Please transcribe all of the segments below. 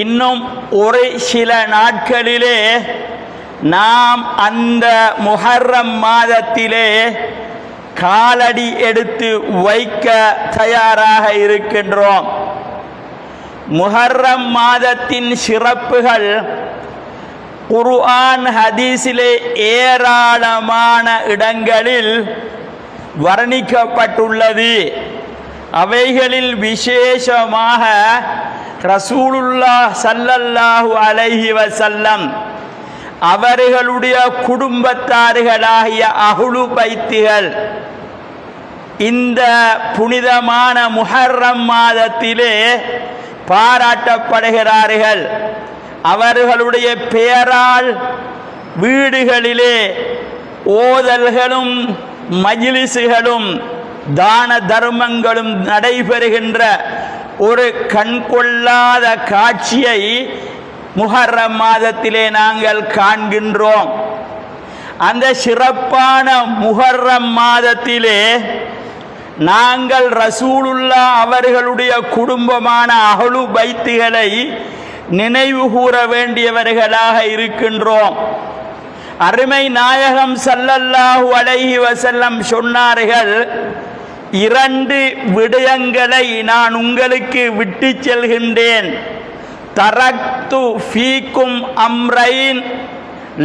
இன்னும் ஒரு சில நாட்களிலே நாம் அந்த முஹர்ரம் மாதத்திலே காலடி எடுத்து வைக்க தயாராக இருக்கின்றோம். முஹர்ரம் மாதத்தின் சிறப்புகள் குர்ஆன் ஹதீஸிலே ஏராளமான இடங்களில் வர்ணிக்கப்பட்டுள்ளது. அவைகளில் விசேஷமாக ரசூலுல்லாஹ் ஸல்லல்லாஹு அலைஹி வஸல்லம் அவர்களுடைய குடும்பத்தார்களாகிய அஹ்லு பைத்துகள் இந்த புனிதமான முஹர்ரம் மாதத்திலே பாராட்டப்படுகிறார்கள். அவர்களுடைய பெயரால் வீடுகளிலே ஓதல்களும் மஜ்லிஸுகளும் தான தர்மங்களும் நடைபெறுகின்ற ஒரு கண்கொள்ளாத காட்சியை முஹர்ரம் மாதத்திலே நாங்கள் காண்கின்றோம். அந்த சிறப்பான முஹர்ரம் மாதத்திலே நாங்கள் ரசூலுல்லாஹ் அவர்களுடைய குடும்பமான அஹ்லு பைத்துகளை நினைவு கூற வேண்டியவர்களாக இருக்கின்றோம். அருமை நாயகம் ஸல்லல்லாஹு அலைஹி வஸல்லம் சொன்னார்கள், 2 விடயங்களை நான் உங்களுக்கு விட்டு செல்கின்றேன். தரக்து ஃபீக்கும் அம்ரைன்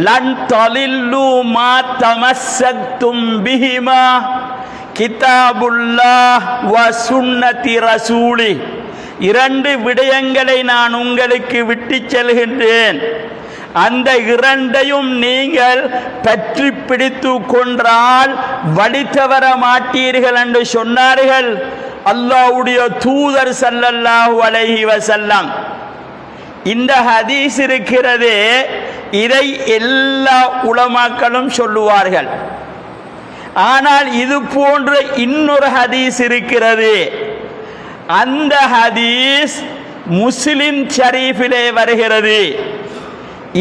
லன் தலில்லு மா தமஸ்ஸக்தும் பிஹிமா கிதாபுல்லாஹ் வ சுன்னதி ரசூலி. 2 விடயங்களை நான் உங்களுக்கு விட்டு செல்கின்றேன். அந்த 2ஐயும் நீங்கள் பற்றி பிடித்து கொண்டால் வழி தவற மாட்டீர்கள் என்று சொன்னார்கள் அல்லாஹ்வுடைய தூதர் ஸல்லல்லாஹு அலைஹி வஸல்லம். இந்த ஹதீஸ் இருக்கிறதே, இதை எல்லா உலமாக்களும் சொல்லுவார்கள். ஆனால் இது போன்ற இன்னொரு ஹதீஸ் இருக்கிறது. அந்த ஹதீஸ் முஸ்லிம் ஷரீஃபிலே வருகிறது.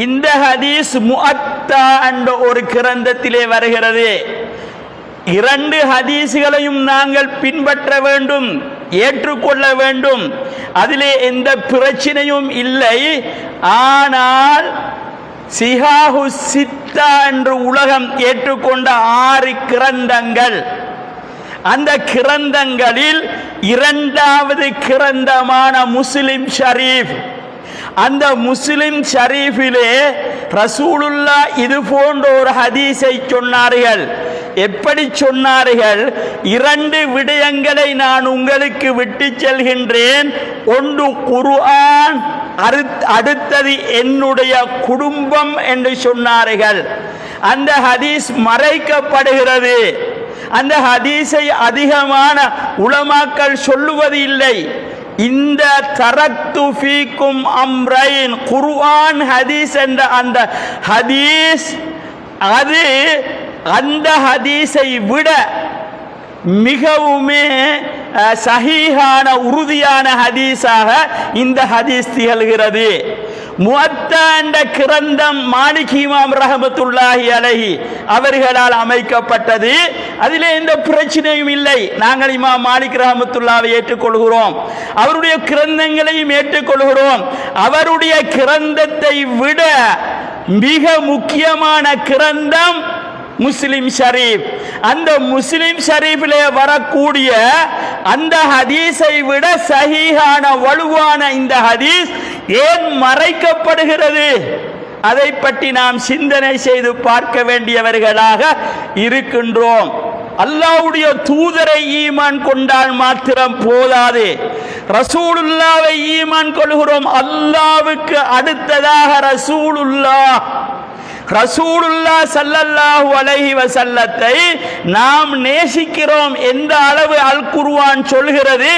இந்த ஹதீஸ் முஅத்தா என்ற ஒரு கிரந்தத்திலே வருகிறது. 2 ஹதீஸ்களையும் நாங்கள் பின்பற்ற வேண்டும், ஏற்றுக்கொள்ள வேண்டும். அதிலே எந்த பிரச்சனையும் இல்லை. ஆனால் சிஹாஹு சித்தா என்று உலகம் ஏற்றுக்கொண்ட 6 கிரந்தங்கள், அந்த கிரந்தங்களில் 2வது கிரந்தமான முஸ்லிம் ஷரீஃப், அந்த முஸ்லிம் ஷரீஃபிலே ரசூலுல்லாஹ் இது போன்ற ஒரு ஹதீஸை சொன்னார்கள். எப்படி சொன்னார்கள்? 2 விடயங்களை நான் உங்களுக்கு விட்டு செல்கின்றேன். ஒன்று குர்ஆன், அடுத்தது என்னுடைய குடும்பம் என்று சொன்னார்கள். அந்த ஹதீஸ் மறைக்கப்படுகிறது. அந்த ஹதீஸை அதிகமான உலமாக்கள் சொல்லுவது இல்லை. இந்த தரக்து ஃபீக்கும் அம்ரைன் குர்ஆன் ஹதீஸ் என்ற அந்த ஹதீஸ், அது அந்த ஹதீஸை விட மிகவுமே சஹீஹான உறுதியான ஹதீஸாக இந்த ஹதீஸ் திகழ்கிறது. முஅத்தா என்ற கிரந்தம் மாலிக் இமாம் ரஹ்மத்துல்லாஹி அலைஹி அவர்களால் அமைக்கப்பட்டது. அதிலே எந்த பிரச்சனையும் இல்லை. நாங்கள் இமாம் மாலிக் ரஹ்மத்துல்லாஹை ஏற்றுக்கொள்கிறோம், அவருடைய கிரந்தங்களையும் ஏற்றுக்கொள்கிறோம். அவருடைய கிரந்தத்தை விட மிக முக்கியமான கிரந்தம் முஸ்லிம் ஷரீஃப். அந்த முஸ்லிம் ஷரீஃபிலே வரக்கூடிய அந்த ஹதீஸை விட சஹீஹான வலுவான இந்த ஹதீஸ் ஏன் மறைக்கப்படுகிறது? அதை பற்றி நாம் சிந்தனை செய்து பார்க்க வேண்டியவர்களாக இருக்கின்றோம். அல்லாஹ்வுடைய தூதரை ஈமான் கொண்டால் மாத்திரம் போதாது, ரசூலுல்லாஹ்வை ஈமான் கொள்கிறோம். அல்லாஹ்வுக்கு அடுத்ததாக ரசூலுல்லாஹ் ஸல்லல்லாஹு அலைஹி வஸல்லத்தை நாம் நேசிக்கிறோம். எந்த அளவு அல் குர்ஆன் சொல்கிறது,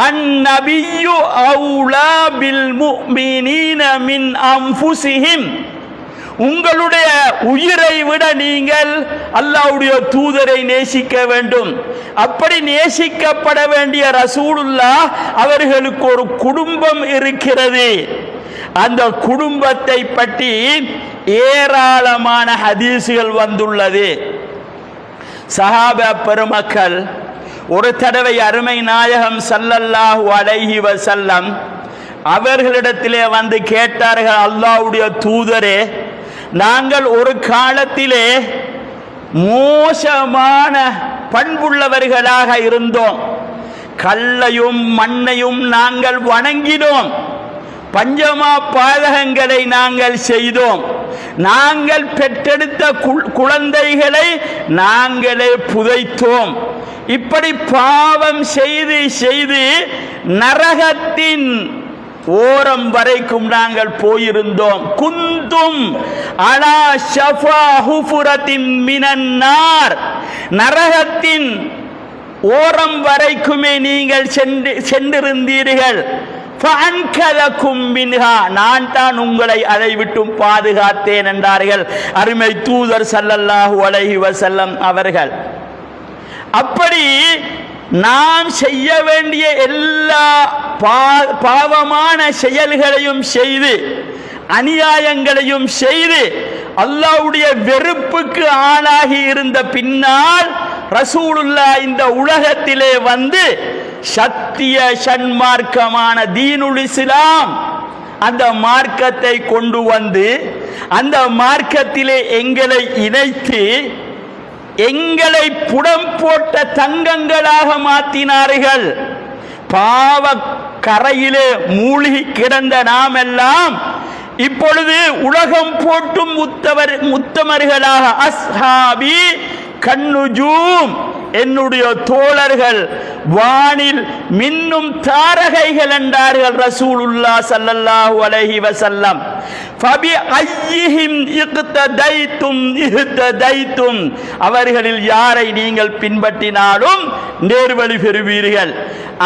அன்-நபிய்யு அவுலா பில் முஃமினீன மின் அன்ஃபுஸிஹிம். உங்களுடைய உயிரை விட நீங்கள் அல்லாஹ்வுடைய தூதரை நேசிக்க வேண்டும். அப்படி நேசிக்கப்பட வேண்டிய ரசூலுல்லாஹ் அவர்களுக்கு ஒரு குடும்பம் இருக்கிறது. அந்த குடும்பத்தை பற்றி ஏராளமான ஹதீஸ்கள் வந்துள்ளது. சஹாபா பெருமக்கள் ஒரு தடவை அருமை நாயகம் ஸல்லல்லாஹு அலைஹி வஸல்லம் அவர்களிடத்திலே வந்து கேட்டார்கள், அல்லாஹ்வுடைய தூதரே, நாங்கள் ஒரு காலத்திலே மோசமான பண்புள்ளவர்களாக இருந்தோம். கல்லையும் மண்ணையும் நாங்கள் வணங்கினோம். பஞ்சமா பாதகங்களை நாங்கள் செய்தோம். நாங்கள் பெற்றெடுத்த குழந்தைகளை நாங்களே புதைத்தோம். இப்படி பாவம் செய்து செய்து நரகத்தின் ஓரம் வரைக்கும் நாங்கள் போயிருந்தோம். குந்தும் அலா ஷஃபா ஹுஃபுரத்தின் மினன் நார், நரகத்தின் ஓரம் வரைக்குமே நீங்கள் சென்றிருந்தீர்கள். நான் தான் உங்களை அதை விட்டும் பாதுகாத்தேன் என்றார்கள் அருமை தூதர் ஸல்லல்லாஹு அலைஹி வஸல்லம் அவர்கள். அப்படி நாம் செய்ய வேண்டிய எல்லா பாவமான செயல்களையும் செய்து அநியாயங்களையும் செய்து அல்லாஹ்வுடைய வெறுப்புக்கு ஆளாகி இருந்த பின்னால் ரசூலுல்லாஹ் இந்த உலகத்திலே வந்து சத்திய சன்மார்க்கமான தீனுல் இஸ்லாம் அந்த மார்க்கத்தை கொண்டு வந்து அந்த மார்க்கத்திலே எங்களை இணைத்து எங்களை புடம் போட்ட தங்கங்களாக மாற்றினார்கள். பாவ கரையிலே மூழ்கி கிடந்த நாம் எல்லாம் இப்பொழுது உலகம் போட்டும் முத்தமர்களாக அஸ்ஹாபி கன்னுஜூம், என்னுடைய தோழர்கள் வானில் மின்னும் தாரகைகள் என்றார்கள் ரசூலுல்லாஹ் ஸல்லல்லாஹு அலைஹி வஸல்லம். ஃபபி ஐயிஹிம் இக்ததைத்தும் இஹ்ததைத்தும், அவர்களில் யாரை நீங்கள் பின்பற்றினாலும் நேர்வழி பெறுவீர்கள்.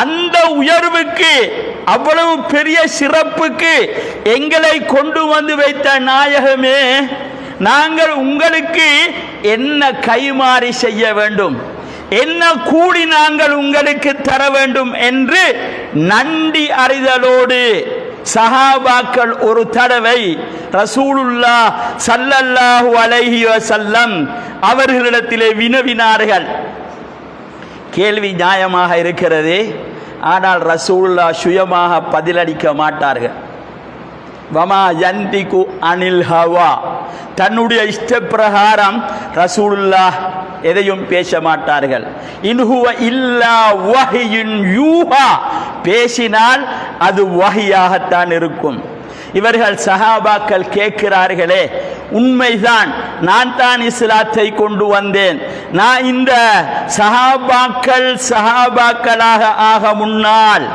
அந்த உயர்வுக்கு, அவ்வளவு பெரிய சிறப்புக்கு எங்களை கொண்டு வந்து வைத்த நாயகமே, நாங்கள் உங்களுக்கு என்ன கைமாறி செய்ய வேண்டும், என்ன கூலி நாங்கள் உங்களுக்கு தர வேண்டும் என்று நன்றி அறிதலோடு சஹாபாக்கள் ஒரு தடவை ரசூலுல்லாஹ் ஸல்லல்லாஹு அலைஹி வஸல்லம் அவர்களிடத்திலே வினவினார்கள். கேள்வி நியாயமாக இருக்கிறது, ஆனால் ரசூலுல்லாஹ் சுயமாக பதிலளிக்க மாட்டார்கள். வமா யந்திகு அனில் ஹவா, தன்னுடைய இஷ்ட பிரகாரம் ரசூலுல்லாஹ் எதையும் பேச மாட்டார்கள். இன்ஹுவ இல்லா வஹியுன் யூஹா, பேசினால் அது வஹியாகத்தான் இருக்கும். இவர்கள் சஹாபாக்கள் கேட்கிறார்களே, உண்மைதான், நான் தான் இஸ்லாத்தை கொண்டு வந்தேன். நான் இந்த சஹாபாக்களாக ஆக முன்னால்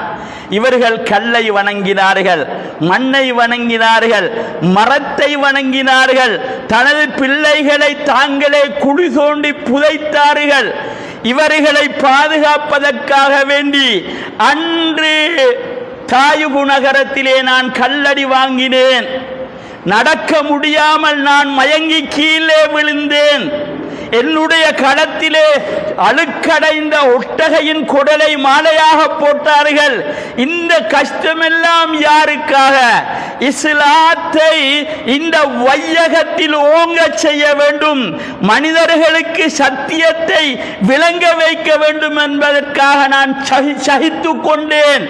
இவர்கள் கல்லை வணங்கினார்கள், மண்ணை வணங்கினார்கள், மரத்தை வணங்கினார்கள், தனது பிள்ளைகளை தாங்களே குழி தோண்டி புதைத்தார்கள். இவர்களை பாதுகாப்பதற்காக வேண்டி அன்று தாயுபு நகரத்திலே நான் கல்லடி வாங்கினேன். நடக்க முடியாமல் நான் மயங்கி கீழே விழுந்தேன். என்னுடைய களத்திலே அழுக்கடைந்த ஒட்டகையின் குடலை மாலையாக போட்டார்கள். இந்த கஷ்டமெல்லாம் யாருக்காக? இஸ்லாத்தை இந்த வையகத்தில் ஓங்க செய்ய வேண்டும், மனிதர்களுக்கு சத்தியத்தை விளங்க வைக்க வேண்டும் என்பதற்காக நான் சகித்து கொண்டேன்.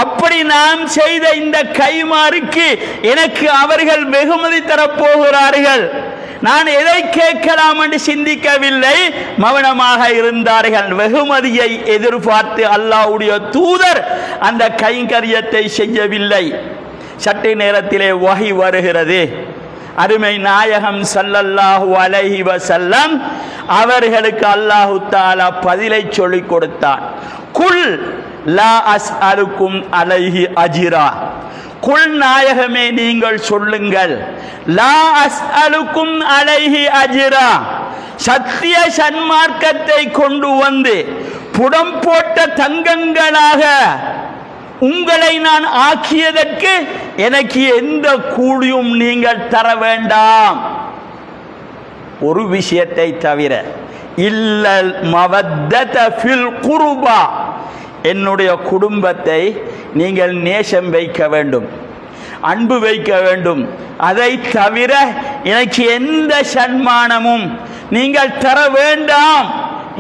அப்படி நாம் செய்த இந்த கைமாறுக்கு எனக்கு அவர்கள் வெகுமதி தரப்போகிறார்கள். நான் எதை கேட்கலாம் என்று சிந்திக்கவில்லை, மௌனமாக இருந்தார்கள். வெகுமதியை எதிர்பார்த்து அல்லாஹ்வுடைய தூதர் அந்த கைங்கரியத்தை செய்யவில்லை. சற்று நேரத்திலே வஹி வருகிறது. அருமை நாயகம் ஸல்லல்லாஹு அலைஹி வஸல்லம் அவர்களுக்கு அல்லாஹு தஆலா பதிலை சொல்லிக் கொடுத்தான். குல் லா அஸ்அலுக்கும் அலைஹி அஜ்ரா, குல் நாயகமே நீங்கள் சொல்லுங்கள், லா அஸ்அலுக்கும் அலைஹி அஜ்ரா, சத்திய சன்மார்க்கத்தை கொண்டு வந்து புடம் போட்ட தங்கங்களாக உங்களை நான் ஆக்கியதற்கு எனக்கு எந்த கூலியும் நீங்கள் தர வேண்டாம். ஒரு விஷயத்தை தவிர, இல்லல் மவத்தத ஃபில் குர்பா, என்னுடைய குடும்பத்தை நீங்கள் நேசம் வைக்க வேண்டும், அன்பு வைக்க வேண்டும். அதை தவிர எனக்கு எந்த சன்மானமும் நீங்கள் தர வேண்டாம்.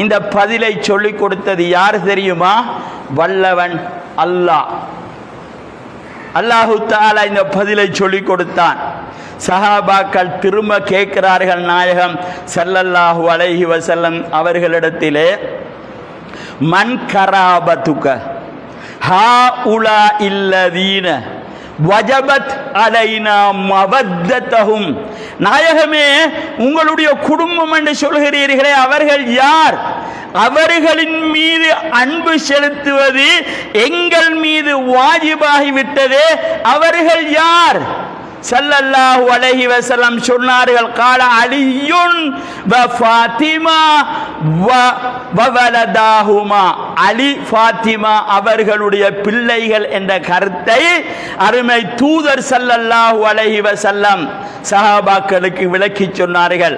இந்த பதிலை சொல்லிக் கொடுத்தது யார் தெரியுமா? வல்லவன் அல்லாஹ். அல்லாஹு தஆலா இந்த பதிலை சொல்லிக் கொடுத்தான். சஹாபாக்கள் திரும்ப கேட்கிறார்கள் நாயகம் ஸல்லல்லாஹு அலைஹி வஸல்லம் அவர்களிடத்திலே, மன் கராபதுக ஹாஉலா இல்லதீன வஜபத் அலைனா மவத்தஹும், நாயகமே உங்களுடைய குடும்பம் என்று சொல்கிறீர்களே அவர்கள் யார்? அவர்களின் மீது அன்பு செலுத்துவது எங்கள் மீது வாஜிபாகிவிட்டதே, அவர்கள் யார்? ஸல்லல்லாஹு அலைஹி வஸல்லம் சொன்னார்கள், கால அலியுன் வ ஃபாத்திமா வ வலதாஹுமா, அலி ஃபாத்திமா அவர்களுடைய பிள்ளைகள் என்ற கருத்தை அருமை தூதர் ஸல்லல்லாஹு அலைஹி வஸல்லம் சஹாபாக்களுக்கு விளக்கி சொன்னார்கள்.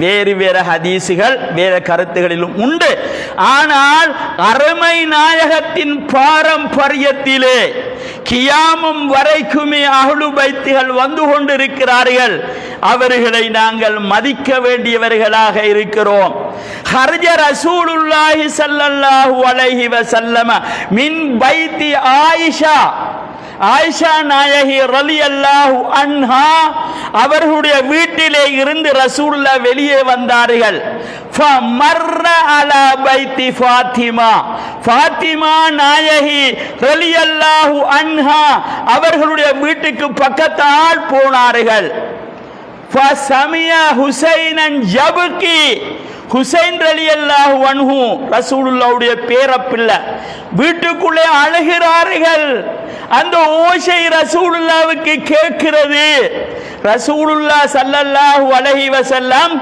வேறு வேறு ஹதீசுகள் வேறு கருத்துகளிலும் உண்டு. ஆனால் அருமை நாயகத்தின் பாரம்பரியத்திலே கியாமம் வரைக்குமே அஹ்லு பைத்துகள் வந்து கொண்டிருக்கிறார்கள். அவர்களை நாங்கள் மதிக்க வேண்டியவர்களாக இருக்கிறோம். ஹர்ஜ ரசூலுல்லாஹி ஸல்லல்லாஹு அலைஹி வஸல்லம் மின் பைத்தி ஆயிஷா, ஆயிஷா நாயகி ரலியல்லாஹு அன்ஹா அவர்களுடைய வீட்டிலே இருந்து ரசூலுல்லாஹ் வெளியே வந்தார்கள். ஃபமர்ர அலா பைத்தி ஃபாத்திமா, ஃபாத்திமா நாயகி ரலியல்லாஹு அன்ஹா அவர்களுடைய வீட்டுக்கு பக்கத்தால் போனார்கள். ஃபசமிய ஹுசைனன் யப்கி, ஹுசைன் ரலியல்லாஹு அன்ஹு ரசூலுல்லாஹ்வுடைய பேரப்பிள்ளை வீட்டுக்குள்ளே அழுகிறார்கள். அந்த ஓசை ரசூலுல்லாஹ்வுக்கு கேட்கிறது. ரசூலுல்லாஹ் ஸல்லல்லாஹு அலைஹி வஸல்லம்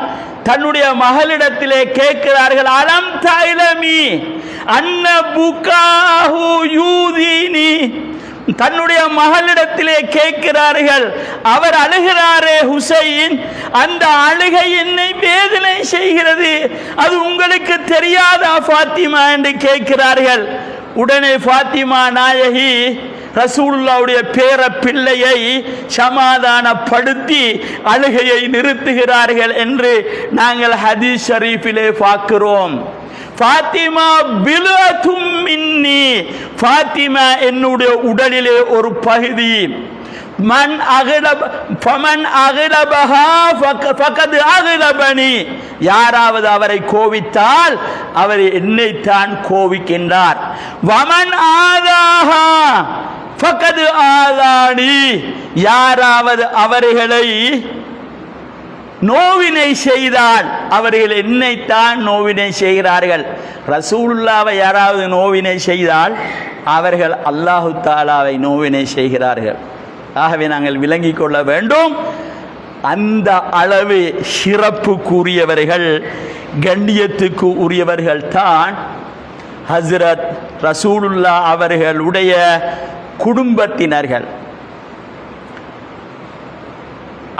தன்னுடைய மகளிடத்திலே கேட்கிறார்கள், அலம் தஅலமி அன்ன புகாஹு யூதீனி, தன்னுடைய மகளிடத்திலே கேட்கிறார்கள், அவர் அழுகிறாரே ஹுசைன், அந்த அழுகை என்னை வேதனை செய்கிறது, அது உங்களுக்கு தெரியாதா ஃபாத்திமா என்று கேட்கிறார்கள். உடனே ஃபாத்திமா நாயகி ரசூலுல்லாஹ்வுடைய பேர பிள்ளையை சமாதானப்படுத்தி அழுகையை நிறுத்துகிறார்கள் என்று நாங்கள் ஹதீஸ் ஷரீஃபிலே பார்க்கிறோம். ஃபாத்திமா பிலதும் மின்னி, ஃபாத்திமா என்னுடைய உடலிலே ஒரு பகுதி. மன் அகலப ஃபமன் அகலபஹா ஃபகத் அகலபனி, யாராவது அவரை கோவித்தால் அவர் என்னைத்தான் கோவிக்கின்றார். வமன் ஆதாஹா ஃபகத் ஆதானி, யாராவது அவர்களை நோவினை செய்தால் அவர்கள் என்னைத்தான் நோவினை செய்கிறார்கள். ரசூலுல்லாவை யாராவது நோவினை செய்தால் அவர்கள் அல்லாஹு தஆலாவை நோவினை செய்கிறார்கள். ஆகவே நாங்கள் விளங்கிக் கொள்ள வேண்டும், அந்த அளவு சிறப்புக்குரியவர்கள் கண்ணியத்துக்கு உரியவர்கள் தான் ஹஸ்ரத் ரசூலுல்லாஹ் அவர்களுடைய குடும்பத்தினர்கள்.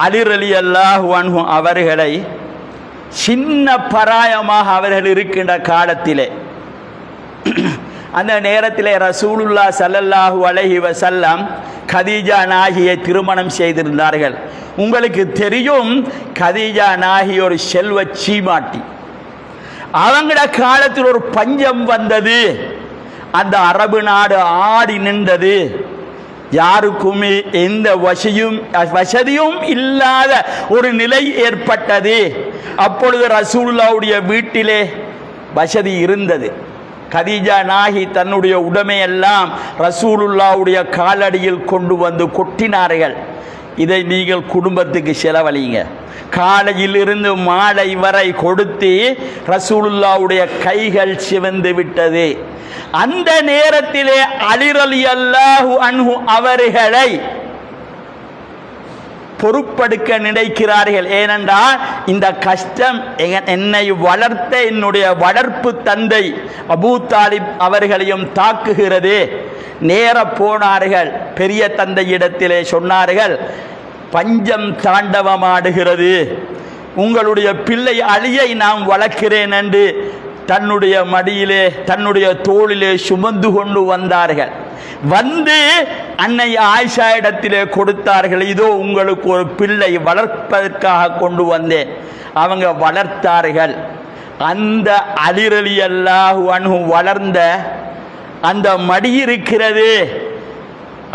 அலி ரலியல்லாஹு அன்ஹு அவர்களை சின்ன பராயமாக அவர்கள் இருக்கின்ற காலத்திலே, அந்த நேரத்திலே ரசூலுல்லாஹ் ஸல்லல்லாஹு அலைஹி வஸல்லம் கதீஜா நாயகியை திருமணம் செய்திருந்தார்கள். உங்களுக்கு தெரியும், கதீஜா நாயகி ஒரு செல்வ சீமாட்டி. அவங்கள காலத்தில் ஒரு பஞ்சம் வந்தது, அந்த அரபு நாடு ஆடி நின்றது, யாருக்குமே எந்த வசதியும் இல்லாத ஒரு நிலை ஏற்பட்டது. அப்பொழுது ரசூலுல்லாஹ்வுடைய வீட்டிலே வசதி இருந்தது. கதீஜா நாயகி தன்னுடைய உடைமையெல்லாம் ரசூலுல்லாஹ்வுடைய காலடியில் கொண்டு வந்து கொட்டினார்கள். இதை நீங்கள் குடும்பத்துக்கு செலவழிங்க. காலையில் இருந்து மாலை வரை கொடுத்து ரசூலுல்லாஹ்வுடைய கைகள் சிவந்து விட்டது. அந்த நேரத்திலே அலி ரலியல்லாஹு அன்ஹு அவர்களை பொறுப்பெடுக்க நினைக்கிறார்கள். ஏனென்றால் இந்த கஷ்டம் என்னை வளர்த்த என்னுடைய வளர்ப்பு தந்தை அபூ தாலிப் அவர்களையும் தாக்குகிறது. நேர போனார்கள், பெரிய தந்தையிடத்திலே சொன்னார்கள், பஞ்சம் தாண்டவமாடுகிறது, உங்களுடைய பிள்ளை அலியை நான் வளர்க்கிறேன் என்று தன்னுடைய மடியிலே தன்னுடைய தோளிலே சுமந்து கொண்டு வந்தார்கள். வந்து அன்னை ஆயிஷா இடத்திலே கொடுத்தார்கள், இதோ உங்களுக்கு ஒரு பிள்ளை வளர்ப்பதற்காக கொண்டு வந்தேன். அவங்க வளர்த்தார்கள். அந்த அலி ரலியல்லாஹு அன்ஹு வளர்ந்த அந்த மடி இருக்கிறது,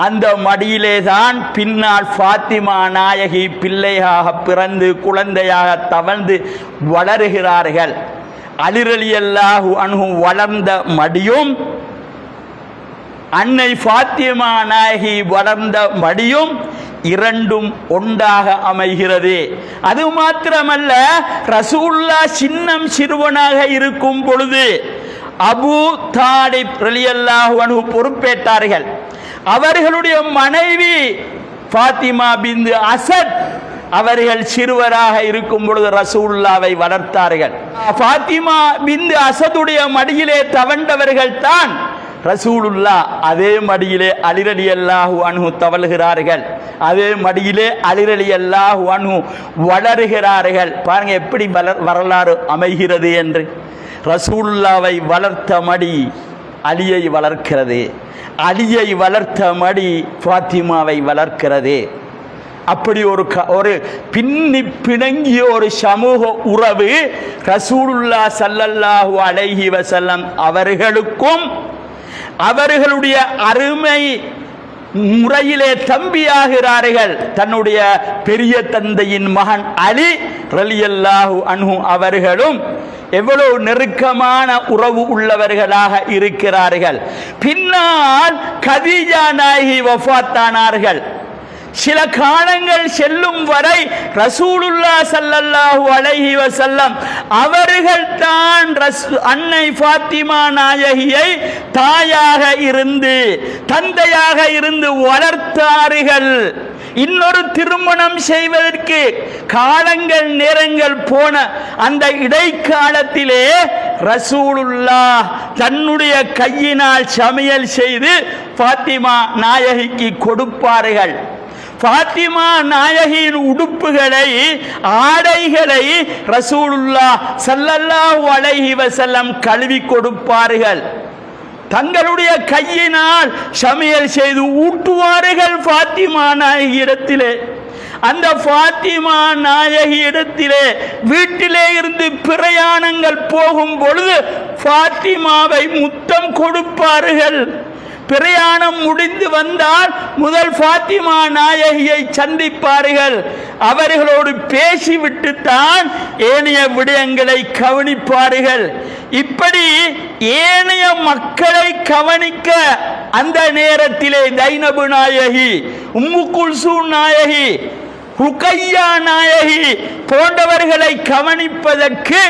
அந்த மடியிலே தான் பின்னால் ஃபாத்திமா நாயகி பிள்ளையாக பிறந்து குழந்தையாக தவழ்ந்து வளருகிறார்கள். அலி ரலியல்லாஹு அன்ஹு வளர்ந்த மடியும் அன்னை ஃபாத்திமா நாயகி வளர்ந்த மடியும் இரண்டும் ஒன்றாக அமைகிறது. அது மாத்திரமல்ல, ரசூலுல்லாஹ் சின்னம் சிறுவனாக இருக்கும் பொழுது அபூ தாலிப் ரலியல்லாஹு அன்ஹு பொறுப்பேற்றார்கள். அவர்களுடைய மனைவி ஃபாத்திமா பின்த் அசத் அவர்கள் சிறுவராக இருக்கும் பொழுது ரசூலுல்லாவை வளர்த்தார்கள். ஃபாத்திமா பின்த் அசதுடைய மடியிலே தவண்டவர்கள் தான் ரசூலுல்லாஹ். அதே மடியிலே அலி ரலியல்லாஹு அன்ஹு தவழ்கிறார்கள். அதே மடியிலே அலி ரலியல்லாஹு அன்ஹு வளருகிறார்கள். பாருங்க எப்படி வரலாறு அமைகிறது என்று. ரசூலுல்லாவை வளர்த்த மடி அலியை வளர்க்கிறது, அலியை வளர்த்த மடி ஃபாத்திமாவை வளர்க்கிறது. அப்படி ஒரு பின்னி பிணங்கிய ஒரு சமூக உறவு ரசூலுல்லாஹ் ஸல்லல்லாஹு அலைஹி வஸல்லம் அவர்களுக்கும் அவர்களுடைய அருமை முறையிலே தம்பியாகிறார்கள். தன்னுடைய பெரிய தந்தையின் மகன் அலி ரலியல்லாஹு அன்ஹு அவர்களும் எவ்வளவு நெருக்கமான உறவு உள்ளவர்களாக இருக்கிறார்கள். பின்னால் கதீஜா நாயகி வஃபாத்தானார்கள். சில காலங்கள் செல்லும் வரை ரசூலுல்லாஹ் ஸல்லல்லாஹு அலைஹி வஸல்லம் அவர்கள் தான் அன்னை ஃபாத்திமா நாயகியை தாயாக இருந்து தந்தையாக இருந்து வளர்த்தார்கள். இன்னொரு திருமணம் செய்வதற்கு காலங்கள் நேரங்கள் போன அந்த இடைக்காலத்திலே ரசூலுல்லாஹ் தன்னுடைய கையினால் சமையல் செய்து ஃபாத்திமா நாயகிக்கு கொடுப்பார்கள். ஃபாத்திமா நாயகியின் உடுப்புகளை ஆடைகளை ரசூலுல்லாஹ் ஸல்லல்லாஹு அலைஹி வஸல்லம் கழுவி கொடுப்பார்கள். தங்களுடைய கையினால் சமையல் செய்து ஊட்டுவார்கள் ஃபாத்திமா நாயகி இடத்திலே. அந்த ஃபாத்திமா நாயகி இடத்திலே வீட்டிலே இருந்து பிரயாணங்கள் போகும் பொழுது ஃபாத்திமாவை முத்தம் கொடுப்பார்கள். பிரயாணம் முடிந்து வந்தால் முதல் ஃபாத்திமா நாயகியை சந்திப்பார்கள். அவர்களோடு பேசிவிட்டு தான் ஏனைய விடயங்களை கவனிப்பார்கள். இப்படி ஏனைய மக்களை கவனிக்க அந்த நேரத்திலே தைனபு நாயகி, உம்மு குல்சூம் நாயகி, ருக்கையா நாயகி போன்றவர்களை கவனிப்பதற்கு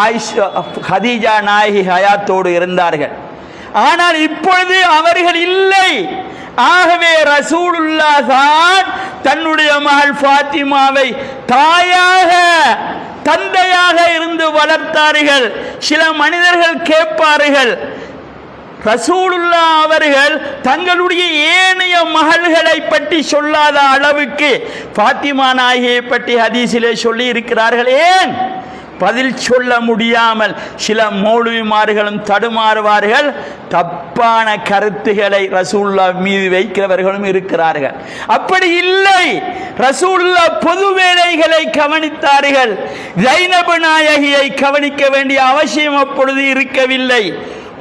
ஆயிஷா கதீஜா நாயகி ஹயாத்தோடு இருந்தார்கள். ஆனால் இப்பொழுது அவர்கள் இல்லை. ஆகவே ரசூலுல்லாஹ் தான் தன்னுடைய மகள் ஃபாத்திமாவை தாயாக தந்தையாக இருந்து வளர்த்தார்கள். சில மனிதர்கள் கேட்பார்கள், ரசூலுல்லாஹ் அவர்கள் தங்களுடைய ஏனைய மகள்களை பற்றி சொல்லாத அளவுக்கு ஃபாத்திமா நாயகியை பற்றி ஹதீஸிலே சொல்லி இருக்கிறார்கள். ஏன் பதில் சொல்ல முடியாமல் சில மௌலவிமார்களும் தடுமாறுவார்கள். தப்பான கருத்துக்களை ரசூலுல்லாஹ் மீது வைக்கிறவர்களும் இருக்கிறார்கள். அப்படி இல்லை, ரசூலுல்லாஹ் பொது வேலைகளை கவனித்தார்கள். ஸைனப் நாயகியை கவனிக்க வேண்டிய அவசியம் அப்பொழுது இருக்கவில்லை.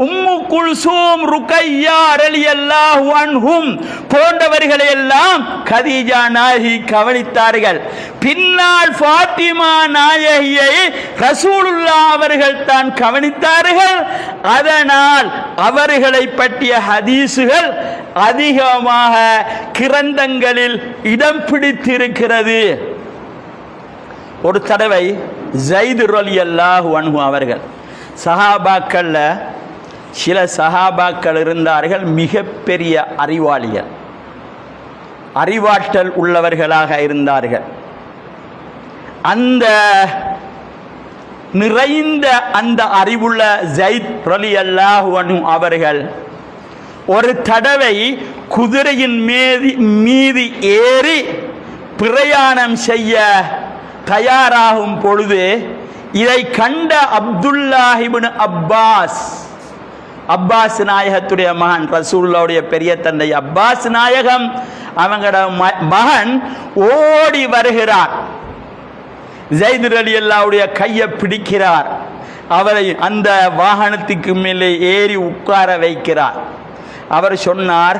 உம்மு குல்சூம், ருக்கையா ரலியல்லாஹு அன்ஹும் போன்றவர்களை எல்லாம் கதீஜா நாயகி கவனித்தார்கள். பின்னால் ஃபாத்திமா நாயகியை ரசூலுல்லாஹ் அவர்கள் தான் கவனித்தார்கள். அதனால் அவர்களை பற்றிய ஹதீஸுகள் அதிகமாக கிரந்தங்களில் இடம் பிடித்திருக்கிறது. ஒரு தடவை ஸைத் ரலியல்லாஹு அன்ஹு அவர்கள், சஹாபாக்கள்ல சில சஹாபாக்கள் இருந்தார்கள், மிகப்பெரிய அறிவாளிகள், அறிவாற்றல் உள்ளவர்களாக இருந்தார்கள். அந்த நிறைந்த அந்த அறிவுள்ள ஸைத் ரலியல்லாஹு அன்ஹு அவர்கள் ஒரு தடவை குதிரையின் மீது ஏறி பிரயாணம் செய்ய தயாராகும் பொழுது இதை கண்ட அப்துல்லாஹ் இப்னு அப்பாஸ் நாயகத்துடைய மகன், ரசூலுல்லாஹ்வுடைய பெரிய தந்தை அப்பாஸ் நாயகம், அவங்களோட மகன் ஓடி வருகிறார். ஸைத் ரலியல்லாஹுடைய கையை பிடிக்கிறார். அவரை அந்த வாகனத்துக்கு மேலே ஏறி உட்கார வைக்கிறார். அவர் சொன்னார்,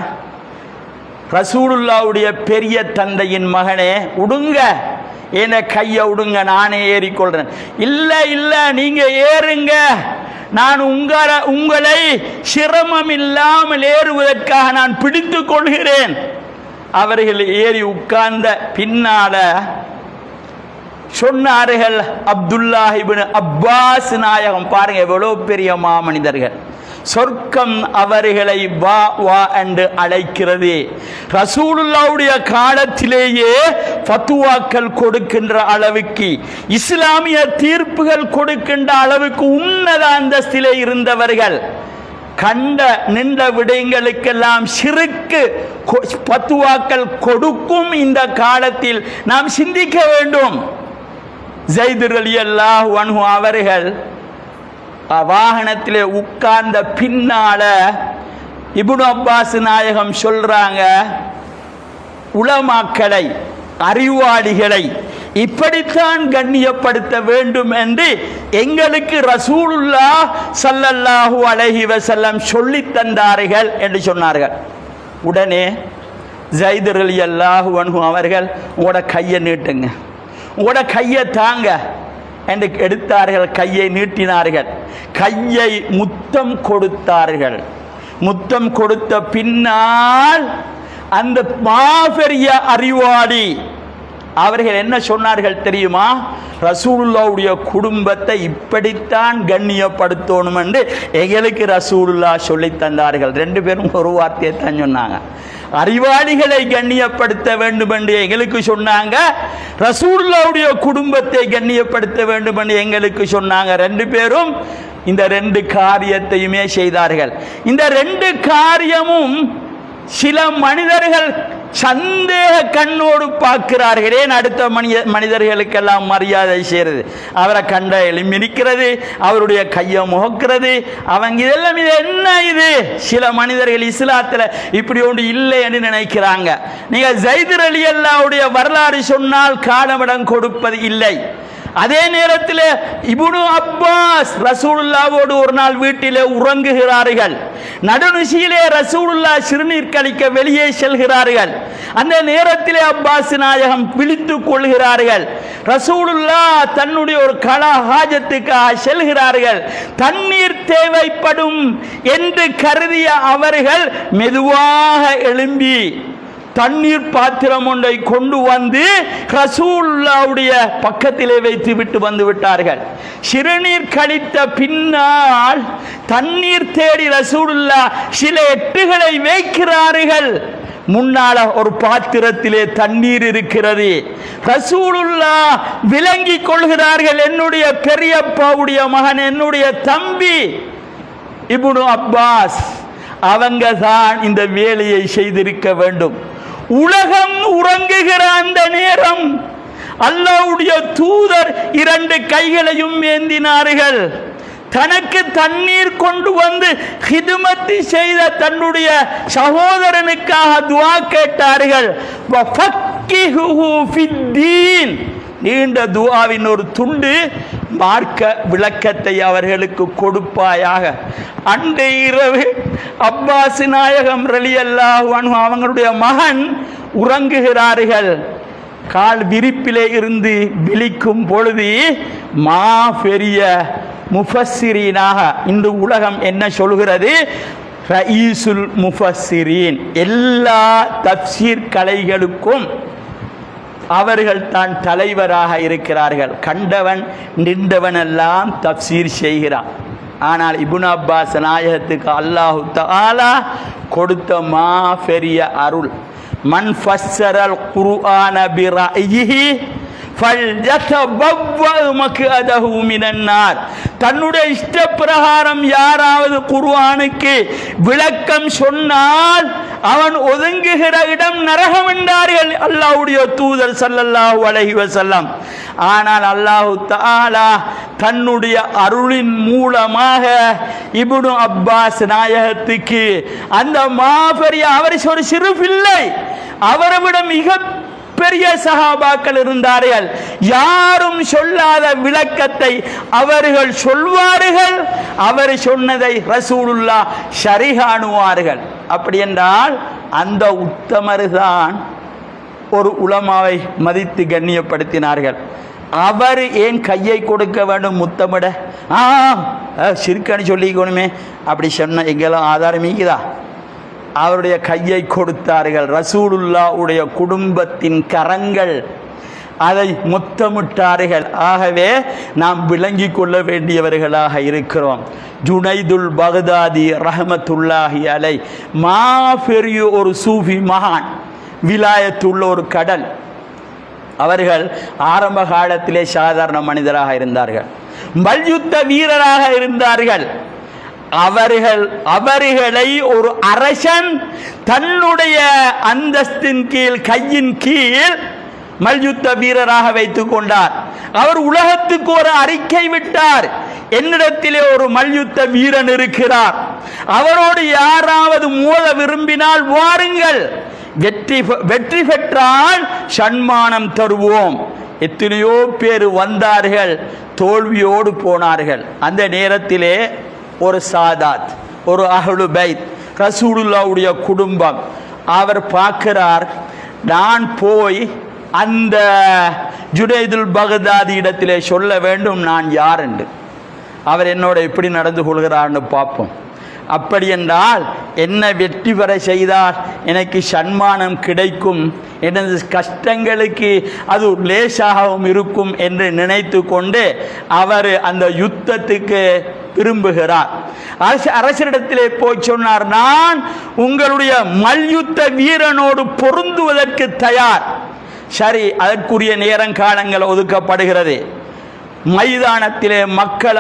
ரசூலுல்லாவுடைய பெரிய தந்தையின் மகனே, உடுங்க, என கையை உடுங்க, நானே ஏறிக்கொள்றேன். இல்லை இல்லை, நீங்க ஏறுங்க, நான் உங்களை சிரமம் இல்லாமல் ஏறுவதற்காக நான் பிடித்து கொள்கிறேன். அவர்கள் ஏறி உட்கார்ந்த பின்னால சொன்னார்கள், அப்துல்லாஹ் இப்னு அப்பாஸ் நாயகம், பாருங்க எவ்வளவு பெரிய மாமனிதர்கள், சொர்க்கம் அவர்களை வா வா என்று அழைக்கிறது. ரசூலுல்லாவுடைய காலத்திலேயே ஃபத்வாக்கள் கொடுக்கின்ற அளவுக்கு, இஸ்லாமிய தீர்ப்புகள் கொடுக்கின்ற அளவுக்கு உன்னத அந்தஸ்திலே இருந்தவர்கள், கண்ட நின்ற விடயங்களுக்கெல்லாம் ஷிர்க்கு ஃபத்வாக்கள் கொடுக்கும் இந்த காலத்தில் நாம் சிந்திக்க வேண்டும். ஸைத் ரலியல்லாஹு அன்ஹு அவர்கள் வாகனத்திலே உட்கார்ந்த பின்னால இப்னு அப்பாஸ் நாயகம் சொல்றாங்க, உலமாக்களை, அறிவாளிகளை இப்படித்தான் கண்ணியப்படுத்த வேண்டும் என்று எங்களுக்கு ரசூலுல்லாஹ் ஸல்லல்லாஹு அலைஹி வஸல்லம் சொல்லி தந்தார்கள் என்று சொன்னார்கள். உடனே ஸைத் ரலியல்லாஹு அன்ஹு அவர்கள், உங்களோட கையை நீட்டுங்க, உங்களோட கையை தாங்க என்று எடுத்தார்கள். கையை நீட்டினார்கள், கையை முத்தம் கொடுத்தார்கள். முத்தம் கொடுத்த பின்னால் அந்த மாபெரிய அறிவாளி அவர்கள் என்ன சொன்னார்கள் தெரியுமா? ரசூலுல்லாவுடைய குடும்பத்தை இப்படித்தான் கண்ணியப்படுத்தணும் என்று எங்களுக்கு ரசூலுல்லா சொல்லி தந்தார்கள். ரெண்டு பேரும் ஒரு வார்த்தையை தான் சொன்னாங்க. அறிவாளிகளை கண்ணியப்படுத்த வேண்டும் என்று எங்களுக்கு சொன்னாங்க, ரசூலுல்லாவுடைய குடும்பத்தை கண்ணியப்படுத்த வேண்டும் என்று எங்களுக்கு சொன்னாங்க. ரெண்டு பேரும் இந்த ரெண்டு காரியத்தையுமே செய்தார்கள். இந்த ரெண்டு காரியமும் சில மனிதர்கள் சந்தேக கண்ணோடு பார்க்கிறார்கள். ஏன் அடுத்த மனிதர்களுக்கெல்லாம் மரியாதை செய்கிறது, அவரை கண்ட எலுமிரிக்கிறது, அவருடைய கையை முகக்கிறது, அவங்க இதெல்லாம் இது என்ன இது? சில மனிதர்கள் இஸ்லாத்தில் இப்படி ஒன்று இல்லை என்று நினைக்கிறாங்க. நீங்கள் ஸைத் ரலியல்லாஹுடைய வரலாறு சொன்னால் காலமிடம் கொடுப்பது இல்லை. அதே நேரத்தில் இப்னு அப்பாஸ் ரசூலுல்லாவோடு ஒரு நாள் வீட்டிலே உறங்குகிறார்கள். நடுநிசியிலே ரசூலுல்லா சிறுநீர் கழிக்க வெளியே செல்கிறார்கள். அந்த நேரத்திலே அப்பாஸ் நாயகம் விழித்துக் கொள்கிறார்கள். ரசூலுல்லா தன்னுடைய ஒரு கலா ஹாஜத்துக்காக செல்கிறார்கள். தண்ணீர் தேவைப்படும் என்று கருதிய அவர்கள் மெதுவாக எழும்பி தண்ணீர் பாத்திரம் ஒன்றை கொண்டு வந்து ரசூலுல்லாவுடைய பக்கத்திலே வைத்து விட்டு வந்து விட்டார்கள். சிறுநீர் கழித்த பின்னால் தண்ணீர் தேடி ரசூலுல்லா சில எட்டுகளை வைக்கிறார்கள். முன்னால ஒரு பாத்திரத்திலே தண்ணீர் இருக்கிறது. ரசூலுல்லா விளங்கி கொள்கிறார்கள், என்னுடைய பெரியப்பாவுடைய மகன், என்னுடைய தம்பி இப்னு அப்பாஸ், அவங்க தான் இந்த வேலையை செய்திருக்க வேண்டும். உலகம் உறங்குகிற அந்த நேரம் அல்லாஹ்வுடைய தூதர் இரண்டு கைகளையும் ஏந்தினார்கள். தனக்கு தண்ணீர் கொண்டு வந்து ஹிதுமத்தி செய்த தன்னுடைய சகோதரனுக்காக துஆ கேட்டார்கள். வஃபக்கிஹு ஃபித்தீன், நீண்ட துஆவின் ஒரு துண்டு, மார்க்க விளக்கத்தை அவர்களுக்கு கொடுப்பாயாக. அன்றைய இரவு அப்பாஸ் நாயகம் ரலியல்லாஹு அன்ஹு அவங்களுடைய மகன் உறங்குகிறார்கள். கால் விரிப்பிலே இருந்து விழிக்கும் பொழுது மாபெரிய முஃபஸ்ஸிரீனாக இன்று உலகம் என்ன சொல்கிறது? ரயீசுல் முஃபஸ்ஸிரீன், எல்லா தஃப்சீர் கலைகளுக்கும் அவர்கள் தான் தலைவராக இருக்கிறார்கள். கண்டவன் நின்றவன் எல்லாம் தஃப்சீர் செய்கிறான். ஆனால் இப்னு அப்பாஸ் நாயகத்துக்கு அல்லாஹு தஆலா கொடுத்த மாபெரிய அருள், மன் ஃபஸ்ஸரல் குர்ஆன பிரஅயிஹி தன்னுடைய இஷ்ட பிரகாரம் யாராவது குர்ஆனுக்கு விளக்கம் சொன்னால் அவன் ஒதுங்குகிற இடம் நரகம் என்றார்கள் அல்லாஹ்வுடைய தூதர் ஸல்லல்லாஹு அலைஹி வஸல்லம். ஆனால் அல்லாஹ் தஆலா தன்னுடைய அருளின் மூலமாக இப்னு அப்பாஸ் நாயகத்துக்கு அந்த மாபெரிய, அவர் ஒரு சிறு பிள்ளை, அவரை விட மிக பெரிய சஹாபாக்கள் இருந்தார்கள். யாரும் சொல்லாத விளக்கத்தை அவர்கள் சொல்வார்கள், அவர் சொன்னதை ரசூலுல்லாஹ் ஷரீஹானுவார்கள். அப்படி என்றால் அந்த உத்தமர்தான் ஒரு உலமாவை மதித்து கண்ணியப்படுத்தினார்கள். அவர் ஏன் கையை கொடுக்க வேண்டும் முத்தமிட? சிறுக்கன்னு சொல்லிக்கணுமே அப்படி சொன்ன எங்கெல்லாம் ஆதாரமிக்குதா? அவருடைய கையை கொடுத்தார்கள். ரசூலுல்லாஹ்வுடைய குடும்பத்தின் கரங்கள் அதை முத்தமிட்டார்கள். ஆகவே நாம் விளங்கி கொள்ள வேண்டியவர்களாக இருக்கிறோம். ஜுனைதுல் பக்தாதி ரஹமத்துல்லாஹி அலை பெரிய ஒரு சூஃபி மகான், விலாயத்துள்ள ஒரு கடல். அவர்கள் ஆரம்ப காலத்திலே சாதாரண மனிதராக இருந்தார்கள், மல்யுத்த வீரராக இருந்தார்கள். அவர்களை ஒரு அரசன் தன்னுடைய அந்தஸ்தின் கீழ், கையின் கீழ் மல்யுத்த வீரராக வைத்துக் கொண்டார். அவர் உலகத்துக்கு ஒரு அறிக்கை விட்டார், என்னிடத்திலே ஒரு மல்யுத்த வீரன் இருக்கிறார், அவரோடு யாராவது மோத விரும்பினால் வாருங்கள், வெற்றி பெற்றால் சன்மானம் தருவோம். எத்தனையோ பேர் வந்தார்கள், தோல்வியோடு போனார்கள். அந்த நேரத்திலே ஒரு சாதாத், ஒரு அஹ்லு பைத், ரசூலுல்லாஹ்வுடைய குடும்பம், அவர் பார்க்கிறார், நான் போய் அந்த ஜுனைதுல் பக்தாதி இடத்திலே சொல்ல வேண்டும் நான் யார் என்று, அவர் என்னோட எப்படி நடந்து கொள்கிறார்னு பார்ப்போம். அப்படி என்றால் என்ன வெற்றி பெற செய்தால் எனக்கு சன்மானம் கிடைக்கும், எனது கஷ்டங்களுக்கு அது லேசாகவும் இருக்கும் என்று நினைத்து கொண்டு அவர் அந்த யுத்தத்துக்கு விரும்புகிறார். அரசரிடத்திலே போய் சொன்னார், நான் உங்களுடைய மல்யுத்த வீரனோடு பொருந்துவதற்கு தயார். சரி, அதற்குரிய நேரங்காலங்கள் ஒதுக்கப்படுகிறது. மைதானத்திலே மக்கள்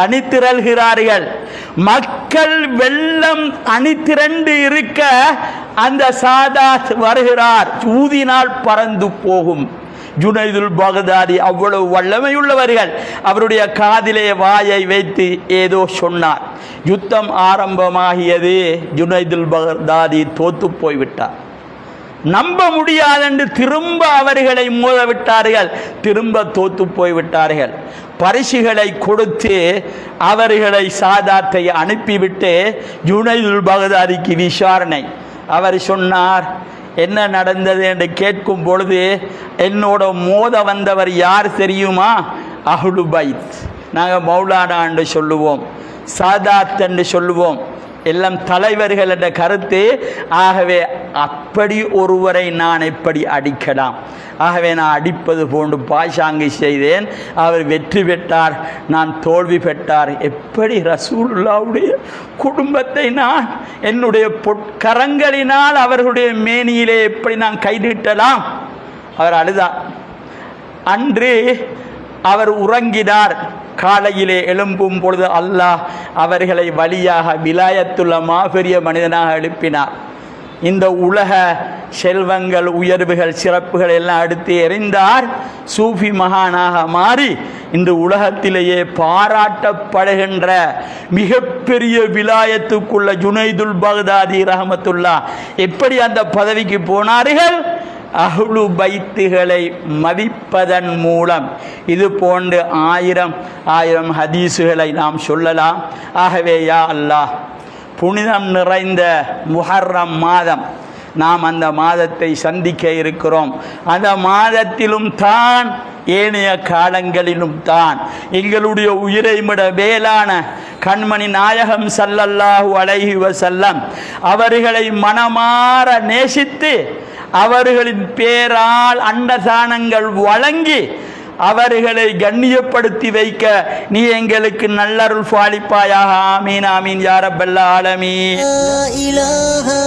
அணிதிரள்கிறார்கள். மக்கள் வெள்ளம் அணிதிரண்டு இருக்க அந்த சாதாத் வருகிறார், ஊதினால் பறந்து போகும். ஜுனைதுல் பக்தாதி அவ்வளவு வல்லமையுள்ளவர்கள். அவருடைய காதிலே வாயை வைத்து ஏதோ சொன்னார். யுத்தம் ஆரம்பமாகியது. ஜுனைதுல் பக்தாதி தோத்து போய்விட்டார். நம்ப முடியாதென்று திரும்ப அவர்களை மோதவிட்டார்கள், திரும்ப தோத்து போய்விட்டார்கள். பரிசுகளை கொடுத்து அவர்களை சாதாத்தை அனுப்பிவிட்டு ஜுனைதுல் பக்தாதிக்கு விசாரணை. அவர் சொன்னார், என்ன நடந்தது என்று கேட்கும் பொழுது, என்னோட மோத வந்தவர் யார் தெரியுமா? அஹ்லு பைத். நாங்கள் மௌலானா என்று சொல்லுவோம், சாதாத் என்று சொல்லுவோம், எல்லாம் தலைவர்கள் என்ற கருத்து. ஆகவே அப்படி ஒருவரை நான் எப்படி அடிக்கலாம்? ஆகவே நான் அடிப்பது போன்று பாஷாங்கி செய்தேன். அவர் வெற்றி பெற்றார், நான் தோல்வி பெற்றார். எப்படி ரசூலுல்லாஹ்வுடைய குடும்பத்தை நான் என்னுடைய கரங்களினால் அவர்களுடைய மேனியிலே எப்படி நான் கைதிட்டலாம்? அவர் அழுதார். அன்று அவர் உறங்கினார். காலையிலே எழும்பும் பொழுது அல்லாஹ் அவர்களை வழியாக விலாயத்துள்ள மாபெரிய மனிதனாக எழுப்பினார். இந்த உலக செல்வங்கள், உயர்வுகள், சிறப்புகள் எல்லாம் அடுத்து எறிந்தார். சூஃபி மகானாக மாறி இந்த உலகத்திலேயே பாராட்டப்படுகின்ற மிகப்பெரிய விலாயத்துக்குள்ள ஜுனைதுல் பக்தாதி ரஹமத்துல்லாஹ் எப்படி அந்த பதவிக்கு போனார்கள்? அஹ்லு பைத்துகளை மதிப்பதன் மூலம். இது போன்று ஆயிரம் ஹதீஸுகளை நாம் சொல்லலாம். ஆகவே யா அல்லாஹ், புனிதம் நிறைந்த முஹர்ரம் மாதம், நாம் அந்த மாதத்தை சந்திக்க இருக்கிறோம். அந்த மாதத்திலும் தான், ஏனைய காலங்களிலும் தான் எங்களுடைய உயிரைவிட வேளான கண்மணி நாயகம் ஸல்லல்லாஹு அலைஹி வஸல்லம் அவர்களை மனமாற நேசித்து அவர்களின் பேரால் அன்னதானங்கள் வழங்கி அவர்களை கண்ணியப்படுத்தி வைக்க நீ எங்களுக்கு நல்லருள் பாலிப்பாயாக. ஆமீன் ஆமீன் யா ரப்பல் ஆலமீன். லா இலாஹா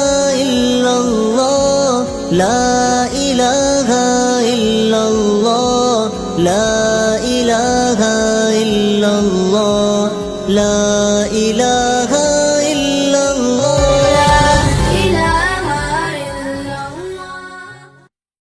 இல்லல்லாஹ், லா இலாஹா இல்லல்லாஹ், லா இலாஹா இல்லல்லாஹ், லா இலாஹா